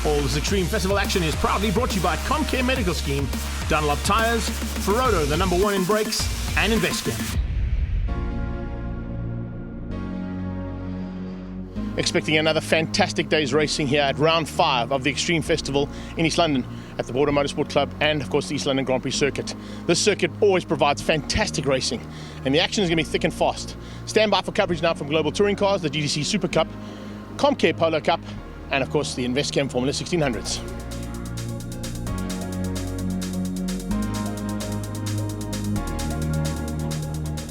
All this extreme festival action is proudly brought to you by Comcare Medical Scheme, Dunlop Tires, Ferodo, the #1 in brakes, and Investchem. Expecting another fantastic day's racing here at round 5 of the Extreme Festival in East London at the Border Motorsport Club and of course the East London Grand Prix circuit. This circuit always provides fantastic racing and the action is going to be thick and fast. Stand by for coverage now from Global Touring Cars, the GDC Super Cup, Comcare Polo Cup and of course the Investchem Formula 1600s.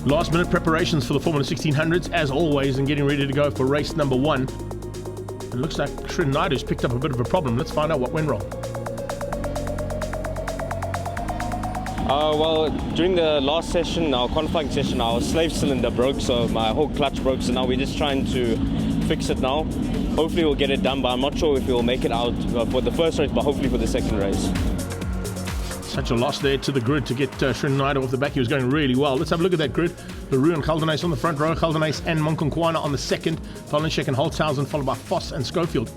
Last minute preparations for the Formula 1600s as always and getting ready to go for race number 1. It looks like Trinidad's picked up a bit of a problem. Let's find out what went wrong. Well, during the last session, our qualifying session, our slave cylinder broke, so my whole clutch broke, so now we're just trying to fix it now. Hopefully we'll get it done, but I'm not sure if we'll make it out for the first race, but hopefully for the second race. Such a loss there to the grid to get Trinidad off the back. He was going really well. Let's have a look at that grid. LaRue and Geldenhuys on the front row, Geldenhuys and Monkonkwana on the second, Dolenschek and Holtzhausen followed by Vos and Schofield.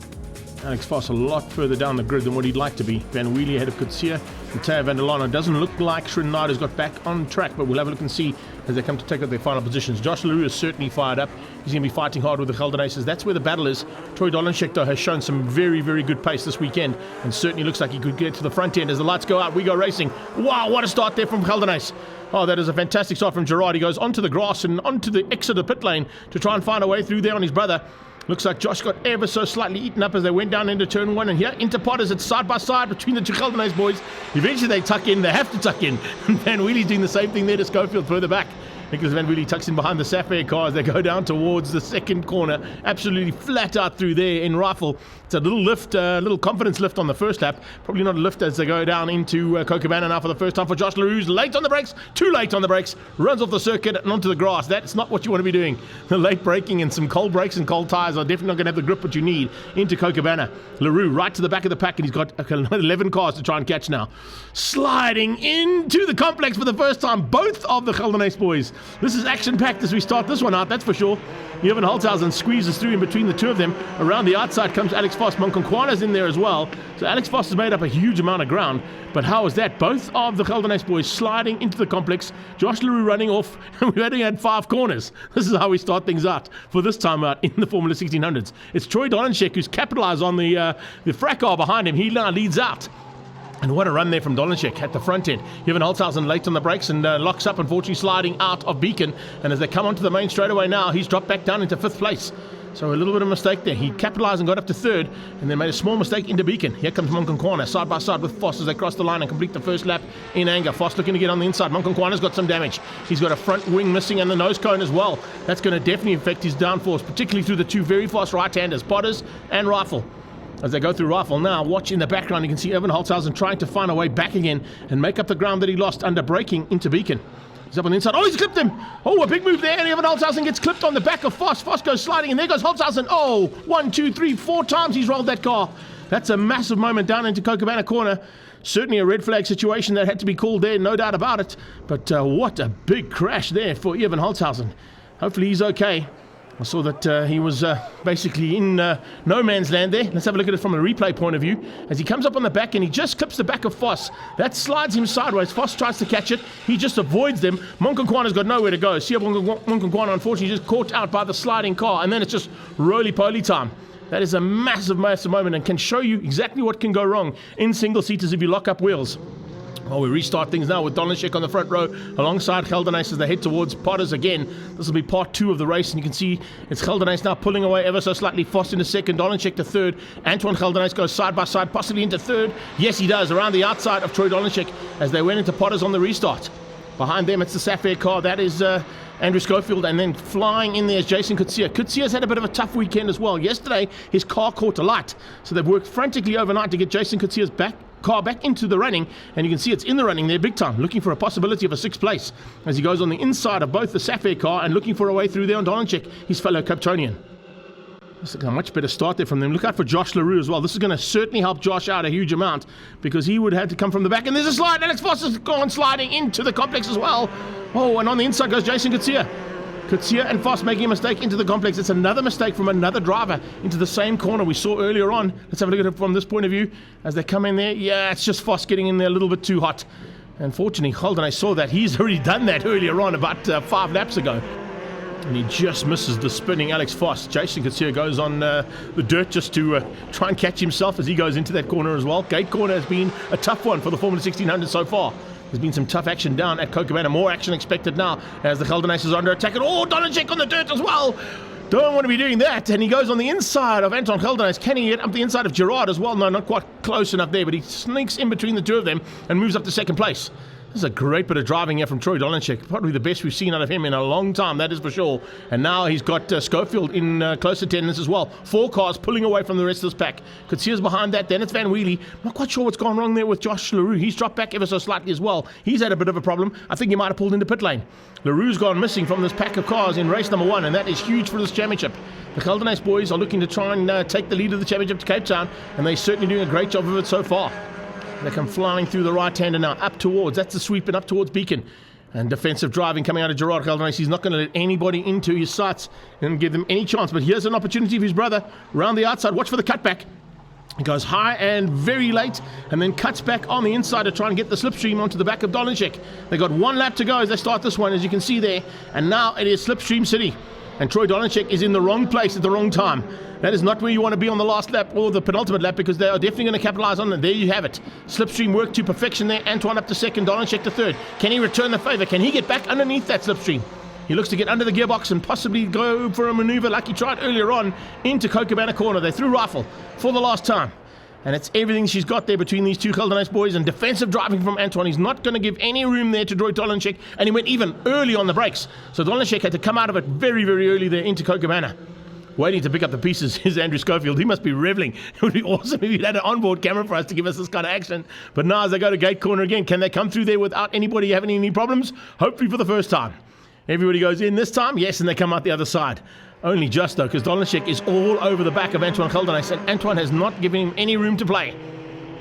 Alex Vos a lot further down the grid than what he'd like to be. Van Wheelie ahead of Coetzee and Taya van der Laan. Doesn't look like Trinidad has got back on track, but we'll have a look and see as they come to take out their final positions. Josh LaRue is certainly fired up. He's going to be fighting hard with the Geldenhuys. That's where the battle is. Troy Dolenschek, though, has shown some very, very good pace this weekend and certainly looks like he could get to the front end. As the lights go out, we go racing. Wow, what a start there from Geldenhuys. Oh, that is a fantastic start from Gerard. He goes onto the grass and onto the exit of the pit lane to try and find a way through there on his brother. Looks like Josh got ever so slightly eaten up as they went down into turn 1. And here, into Potters, it's side by side between the two Geldenhuys boys. Eventually they tuck in, they have to tuck in. And Van Wheelie's doing the same thing there to Schofield further back. Nicholas Van Wheelie tucks in behind the Sapphire car as they go down towards the second corner. Absolutely flat out through there in Rifle. It's a little lift, little confidence lift on the first lap. Probably not a lift as they go down into Cochabana now for the first time for Josh LaRue. Late on the brakes, too late on the brakes. Runs off the circuit and onto the grass. That's not what you want to be doing. The late braking and some cold brakes and cold tyres are definitely not going to have the grip that you need into Cochabana. LaRue right to the back of the pack and he's got 11 cars to try and catch now. Sliding into the complex for the first time. Both of the Geldenhuys boys. This is action-packed as we start this one out, that's for sure. Johan Holtzhausen squeezes through in between the two of them. Around the outside comes Alex Vos. Monkonkwa's in there as well. So Alex Vos has made up a huge amount of ground. But how is that? Both of the Geldenhuys boys sliding into the complex. Josh LaRue running off. And we've only had 5 corners. This is how we start things out for this time out in the Formula 1600s. It's Troy Dolenschek who's capitalized on the frac car behind him. He now leads out. And what a run there from Dolenschek at the front end. Johan Holtzhausen late on the brakes and locks up, unfortunately sliding out of Beacon. And as they come onto the main straightaway now, he's dropped back down into 5th place. So a little bit of a mistake there. He capitalized and got up to 3rd and then made a small mistake into Beacon. Here comes Monkonkwana side by side with Vos as they cross the line and complete the first lap in anger. Vos looking to get on the inside. Monkonkwana's got some damage. He's got a front wing missing and the nose cone as well. That's going to definitely affect his downforce, particularly through the two very fast right-handers, Potters and Rifle. As they go through Rifle now, watch in the background, you can see Johan Holtzhausen trying to find a way back again and make up the ground that he lost under braking into Beacon. He's up on the inside. Oh, he's clipped him. Oh, a big move there. And Johan Holtzhausen gets clipped on the back of Vos. Vos goes sliding, and there goes Holtzhausen. Oh, 1, 2, 3, 4 times he's rolled that car. That's a massive moment down into Cochabana corner. Certainly a red flag situation that had to be called there, no doubt about it. But what a big crash there for Johan Holtzhausen. Hopefully he's okay. I saw that he was basically in no man's land there. Let's have a look at it from a replay point of view. As he comes up on the back and he just clips the back of Vos. That slides him sideways. Vos tries to catch it. He just avoids them. Monkonkwana's got nowhere to go. See, Monkonkwana unfortunately just caught out by the sliding car. And then it's just roly-poly time. That is a massive, massive moment and can show you exactly what can go wrong in single-seaters if you lock up wheels. Well, we restart things now with Dolenschek on the front row alongside Geldenhuys as they head towards Potters again. This will be part 2 of the race, and you can see it's Geldenhuys now pulling away ever so slightly. Vos into 2nd, Dolenschek to 3rd. Antoine Geldenhuys goes side by side, possibly into 3rd. Yes, he does, around the outside of Troy Dolenschek as they went into Potters on the restart. Behind them, it's the Sapphire car. That is Andrew Schofield, and then flying in there is Jason Coetzee. Coetzee's had a bit of a tough weekend as well. Yesterday, his car caught a light, so they've worked frantically overnight to get Jason Coetzee's car back into the running, and you can see it's in the running there big time, looking for a possibility of a 6th place as he goes on the inside of both the Sapphire car and looking for a way through there on Dolenschek, his fellow Capetonian. This is a much better start there from them. Look out for Josh LaRue as well. This is going to certainly help Josh out a huge amount because he would have to come from the back. And there's a slide. Alex Vos has gone sliding into the complex as well. Oh, and on the inside goes Jason Coetzee. Kutsia and Foss making a mistake into the complex. It's another mistake from another driver into the same corner we saw earlier on. Let's have a look at it from this point of view as they come in there. Yeah, it's just Foss getting in there a little bit too hot. Unfortunately, Holden, I saw that. He's already done that earlier on, about 5 laps ago. And he just misses the spinning Alex Foss. Jason Kutsia goes on the dirt just to try and catch himself as he goes into that corner as well. Gate corner has been a tough one for the Formula 1600 so far. There's been some tough action down at Kochabana. More action expected now as the Geldernace is under attack. And Donacek on the dirt as well. Don't want to be doing that. And he goes on the inside of Anton Geldernace. Can he get up the inside of Gerard as well? No, not quite close enough there, but he sneaks in between the two of them and moves up to second place. This is a great bit of driving here from Troy Dolanchik. Probably the best we've seen out of him in a long time, that is for sure. And now he's got Schofield in close attendance as well. 4 cars pulling away from the rest of this pack. Kutsia's behind that. Then it's Van Wheelie. Not quite sure what's gone wrong there with Josh LaRue. He's dropped back ever so slightly as well. He's had a bit of a problem. I think he might have pulled into pit lane. LaRue's gone missing from this pack of cars in race number 1, and that is huge for this championship. The Geldernace boys are looking to try and take the lead of the championship to Cape Town, and they're certainly doing a great job of it so far. They come flying through the right-hander now, up towards, that's the sweep, and up towards Beacon. And defensive driving coming out of Gerard Geldernace. He's not going to let anybody into his sights and give them any chance. But here's an opportunity for his brother around the outside. Watch for the cutback. He goes high and very late, and then cuts back on the inside to try and get the slipstream onto the back of Dolanchik. They got 1 lap to go as they start this one, as you can see there. And now it is Slipstream City. And Troy Dolanchik is in the wrong place at the wrong time. That is not where you want to be on the last lap or the penultimate lap, because they are definitely going to capitalize on it. There you have it. Slipstream work to perfection there. Antoine up to second, Dolanchik to third. Can he return the favor? Can he get back underneath that slipstream? He looks to get under the gearbox and possibly go for a maneuver like he tried earlier on into Kochabana corner. They threw rifle for the last time. And it's everything she's got there between these two Geldernace boys, and defensive driving from Antoine. He's not going to give any room there to Troy Dolanchik, and he went even early on the brakes. So Dolanchik had to come out of it very, very early there into Kochabana. Waiting to pick up the pieces is Andrew Schofield. He must be reveling. It would be awesome if he'd had an onboard camera for us to give us this kind of action. But now as they go to gate corner again, can they come through there without anybody having any problems? Hopefully for the first time. Everybody goes in this time, yes, and they come out the other side. Only just though, because Dolanchik is all over the back of Antoine Geldernace, and Antoine has not given him any room to play.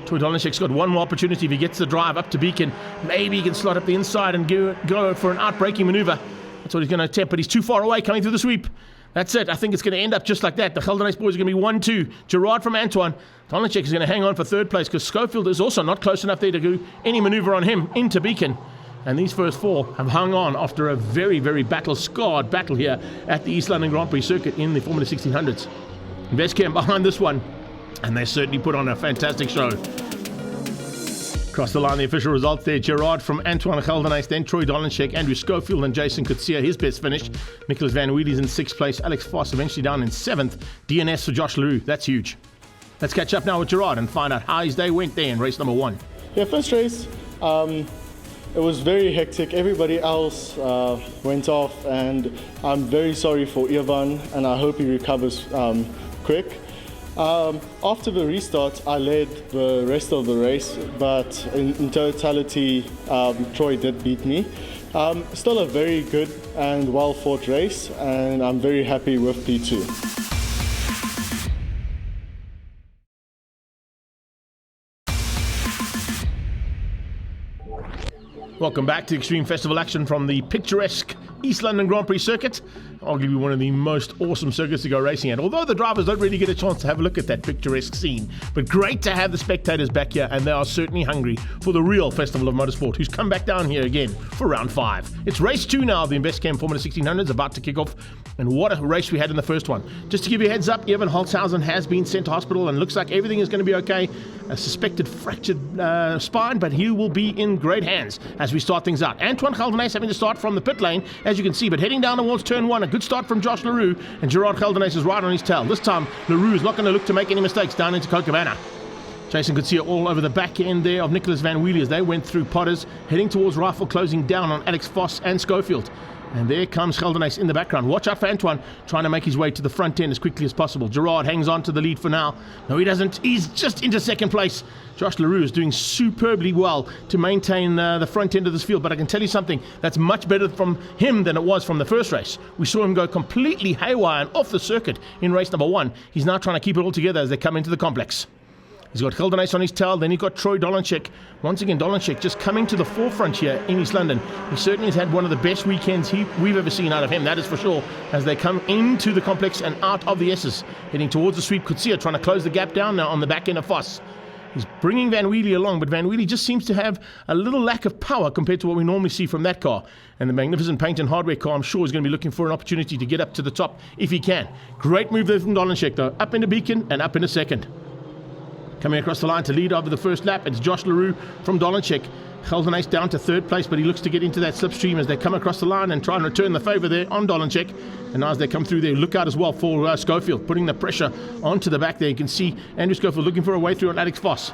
Troy Dolanchik's got one more opportunity. If he gets the drive up to Beacon, maybe he can slot up the inside and go for an out-braking maneuver. That's what he's going to attempt, but he's too far away coming through the sweep. That's it. I think it's going to end up just like that. The Geldernace boys are going to be 1-2. Gerard from Antoine. Dolanchik is going to hang on for third place because Schofield is also not close enough there to do any maneuver on him into Beacon. And these first 4 have hung on after a very, very battle-scarred battle here at the East London Grand Prix circuit in the Formula 1600s. Investchem behind this one, and they certainly put on a fantastic show. Across the line, the official results there. Gerard from Antoine Geldernace, then Troy Dolanchik, Andrew Schofield and Jason Kutsia, his best finish. Nicholas Van Wheelie's in 6th place. Alex Foss eventually down in 7th. DNS for Josh LaRue. That's huge. Let's catch up now with Gerard and find out how his day went there in race number 1. Yeah, first race, it was very hectic. Everybody else went off, and I'm very sorry for Ivan, and I hope he recovers quick. After the restart, I led the rest of the race, but in totality, Troy did beat me. Still a very good and well-fought race, and I'm very happy with P2. Welcome back to Extreme Festival action from the picturesque East London Grand Prix circuit. Arguably one of the most awesome circuits to go racing at, although the drivers don't really get a chance to have a look at that picturesque scene. But great to have the spectators back here, and they are certainly hungry for the real Festival of Motorsport, who's come back down here again for round 5. It's race 2 now of the Investchem Formula 1600s about to kick off, and what a race we had in the first one. Just to give you a heads up, Evan Holtzhausen has been sent to hospital and looks like everything is going to be okay. A suspected fractured spine, but he will be in great hands as we start things out. Antoine Geldernace having to start from the pit lane, as you can see, but heading down towards turn 1. A good start from Josh LaRue, and Gerard Geldernace is right on his tail. This time, LaRue is not going to look to make any mistakes down into Kochabana. Jason could see it all over the back end there of Nicholas Van Wheelie as they went through Potters, heading towards Rifle, closing down on Alex Foss and Schofield. And there comes Geldernace in the background. Watch out for Antoine, trying to make his way to the front end as quickly as possible. Gerard hangs on to the lead for now. No, he doesn't. He's just into second place. Josh LaRue is doing superbly well to maintain the front end of this field. But I can tell you something, that's much better from him than it was from the first race. We saw him go completely haywire and off the circuit in race number 1. He's now trying to keep it all together as they come into the complex. He's got Geldenhuys on his tail, then he's got Troy Dolanchek. Once again, Dolanchek just coming to the forefront here in East London. He certainly has had one of the best weekends we've ever seen out of him, that is for sure, as they come into the complex and out of the S's. Heading towards the sweep, Kutsia trying to close the gap down now on the back end of Voss. He's bringing Van Wheelie along, but Van Wheelie just seems to have a little lack of power compared to what we normally see from that car. And the magnificent paint and hardware car, I'm sure, is going to be looking for an opportunity to get up to the top if he can. Great move there from Dolanchek, though. Up into Beacon and up into second. Coming across the line to lead over the first lap, it's Josh LaRue from Dolanchek. Geldenhuys down to third place, but he looks to get into that slipstream as they come across the line and try and return the favour there on Dolanchek. And now as they come through there, look out as well for Schofield, putting the pressure onto the back there. You can see Andrew Schofield looking for a way through on Alex Voss.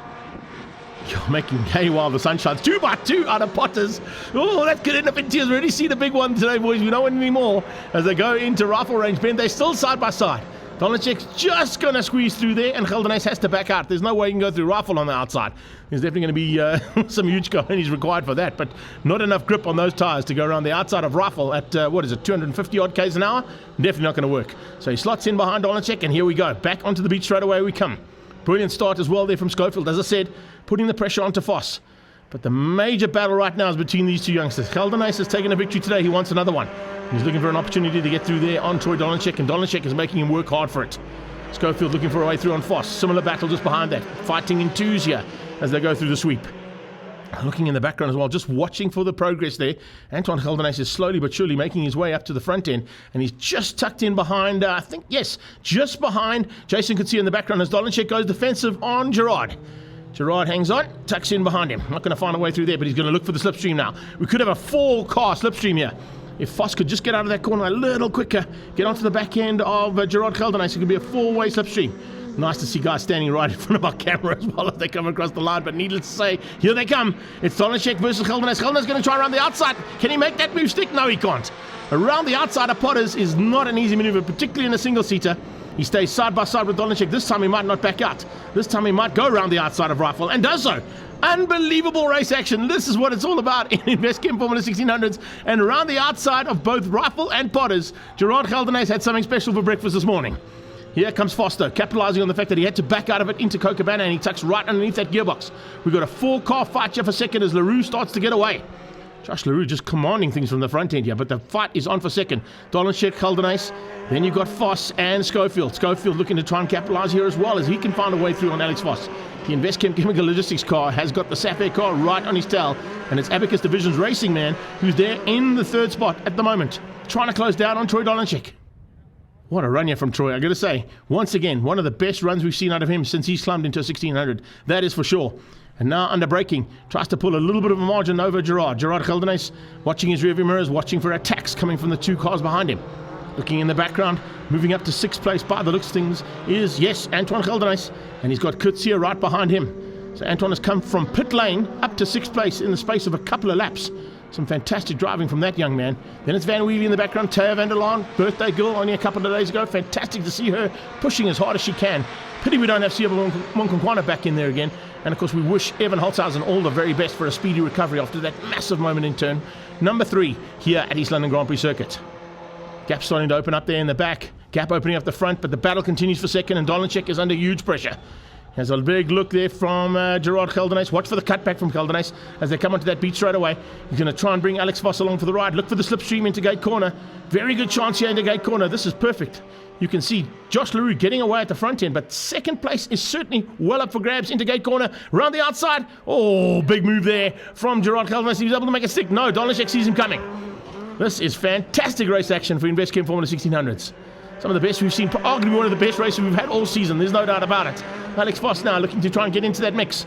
You're making hay while the sun shines. 2x2 out of Potters. Oh, that could end up in tears. We already see the big one today, boys. We don't want any more as they go into rifle range. Ben, they're still side by side. Dolanchek's just going to squeeze through there, and Geldenhuys has to back out. There's no way you can go through rifle on the outside. There's definitely going to be some huge cojones required for that, but not enough grip on those tyres to go around the outside of rifle at, 250 odd k's an hour? Definitely not going to work. So he slots in behind Dolanchek, and here we go. Back onto the beach straight away we come. Brilliant start as well there from Schofield, as I said, putting the pressure onto Voss. But the major battle right now is between these two youngsters. Geldenhuys has taken a victory today. He wants another one. He's looking for an opportunity to get through there on Troy Dolanchek, and Dolanchek is making him work hard for it. Schofield looking for a way through on Voss. Similar battle just behind that. Fighting in twos here as they go through the sweep. Looking in the background as well, just watching for the progress there. Anton Geldenhuys is slowly but surely making his way up to the front end, and he's just tucked in behind, just behind Jason Kutsia in the background as Dolanchek goes defensive on Gerard. Gerard hangs on, tucks in behind him. Not going to find a way through there, but he's going to look for the slipstream now. We could have a 4-car slipstream here. If Voss could just get out of that corner a little quicker, get onto the back end of Gerard Geldenhuys, it could be a 4-way slipstream. Nice to see guys standing right in front of our camera as well as they come across the line, but needless to say, here they come. It's Dolanchek versus Geldenhuys. Geldenhuys going to try around the outside. Can he make that move stick? No, he can't. Around the outside of Potters is not an easy maneuver, particularly in a single-seater. He stays side by side with Dolanchek. This time he might not back out. This time he might go around the outside of Rifle, and does so. Unbelievable race action. This is what it's all about in Investchem Formula 1600s. And around the outside of both Rifle and Potters, Gerard Geldenhuys had something special for breakfast this morning. Here comes Foster, capitalizing on the fact that he had to back out of it into Cochabana, and he tucks right underneath that gearbox. We've got a 4-car fight here for second as LaRue starts to get away. Josh LaRue just commanding things from the front end here, but the fight is on for second. Dolanchek, Geldenhuys, then you've got Voss and Schofield. Schofield looking to try and capitalize here as well as he can find a way through on Alex Voss. The Investchem Chemical Logistics car has got the Sapphire car right on his tail, and it's Abacus Division's Racing Man who's there in the third spot at the moment, trying to close down on Troy Dolanchek. What a run here from Troy, I got to say. Once again, one of the best runs we've seen out of him since he's climbed into a 1600. That is for sure. And now under braking, tries to pull a little bit of a margin over Gerard. Gerard Geldenhuys watching his rearview mirrors, watching for attacks coming from the 2 cars behind him. Looking in the background, moving up to 6th place by the looks of things is, yes, Antoine Geldenhuys. And he's got Kutsia right behind him. So Antoine has come from pit lane up to 6th place in the space of a couple of laps. Some fantastic driving from that young man. Then it's Van Wheelie in the background. Taya van der Laan, birthday girl only a couple of days ago. Fantastic to see her pushing as hard as she can. Pity we don't have Siaba Monkonkwana back in there again. And of course we wish Evan Holtzhausen all the very best for a speedy recovery after that massive moment in turn number 3 here at East London Grand Prix Circuit. Gap starting to open up there in the back. Gap opening up the front, but the battle continues for second, and Dolanchek is under huge pressure. Has a big look there from Gerard Geldenhuys. Watch for the cutback from Geldenhuys as they come onto that beat straight away. He's going to try and bring Alex Voss along for the ride. Look for the slipstream into gate corner. Very good chance here into gate corner. This is perfect. You can see Josh LaRue getting away at the front end, but second place is certainly well up for grabs into gate corner. Around the outside. Oh, big move there from Gerard Geldenhuys. He was able to make a stick. No, Dolanchek sees him coming. This is fantastic race action for Investchem Formula 1600s. Some of the best we've seen, arguably one of the best races we've had all season. There's no doubt about it. Alex Voss now looking to try and get into that mix.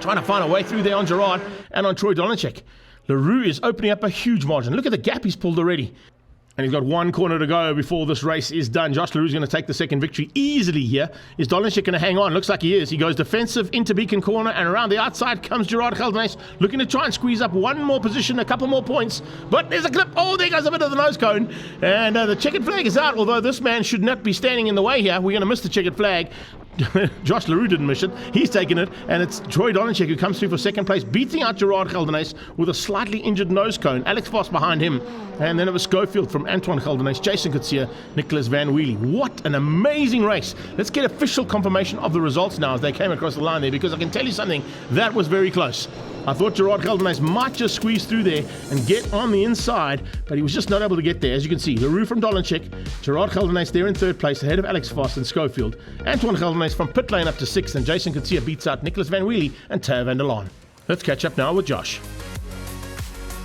Trying to find a way through there on Gerard and on Troy Dolanchek. LaRue is opening up a huge margin. Look at the gap he's pulled already. And he's got 1 corner to go before this race is done. Josh LaRue's going to take the second victory easily here. Is Dolanchek going to hang on? Looks like he is. He goes defensive into Beacon corner, and around the outside comes Gerard Geldenhuys, looking to try and squeeze up 1 more position, a couple more points. But there's a clip. Oh, there goes a bit of the nose cone. And the checkered flag is out, although this man should not be standing in the way here. We're going to miss the checkered flag. Josh Leroux didn't miss it. He's taken it, and it's Troy Dolenchek who comes through for second place, beating out Gerard Geldenhuys with a slightly injured nose cone. Alex Voss behind him, and then it was Schofield from Antoine Geldenhuys, Jason Coetzee, Nicholas Van Wheelie. What an amazing race. Let's get official confirmation of the results now as they came across the line there, because I can tell you something, that was very close. I thought Gerard Geldenhuys might just squeeze through there and get on the inside, but he was just not able to get there. As you can see, Leroux from Dolenchek, Gerard Geldenhuys there in third place, ahead of Alex Voss and Schofield. Antoine Geldenhuys from pit lane up to sixth, and Jason Coetzee beats out Nicholas Van Wheelie and Teo van der Laan. Let's catch up now with Josh.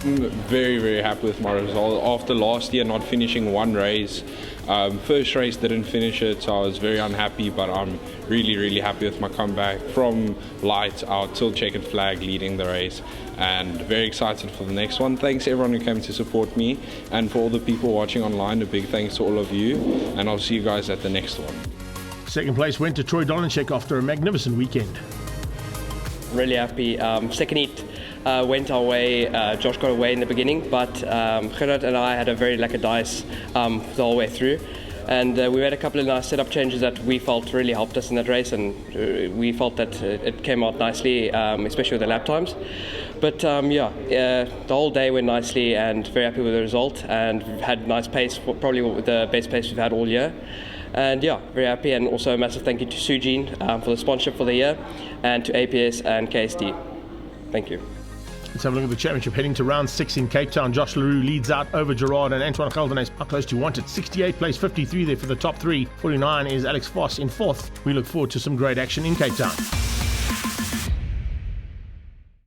I'm very, very happy with my result. After last year not finishing one race, first race didn't finish it, so I was very unhappy, but I'm really, really happy with my comeback from light out till checkered flag leading the race, and very excited for the next one. Thanks everyone who came to support me, and for all the people watching online, a big thanks to all of you, and I'll see you guys at the next one. Second place went to Troy Dolenchek after a magnificent weekend. Really happy. Second heat went our way. Josh got away in the beginning, but Gerard and I had a very lucky dice the whole way through, and we made a couple of nice setup changes that we felt really helped us in that race, and we felt that it came out nicely, especially with the lap times. But the whole day went nicely, and very happy with the result, and we've had nice pace, probably the best pace we've had all year. And yeah, very happy, and also a massive thank you to Sujin for the sponsorship for the year, and to APS and KSD. Thank you. Let's have a look at the championship. Heading to round 6 in Cape Town, Josh Leroux leads out over Gerard and Antoine Geldenhuys. How close do you want it? 68 place 53 there for the top three. 49 is Alex Voss in fourth. We look forward to some great action in Cape Town.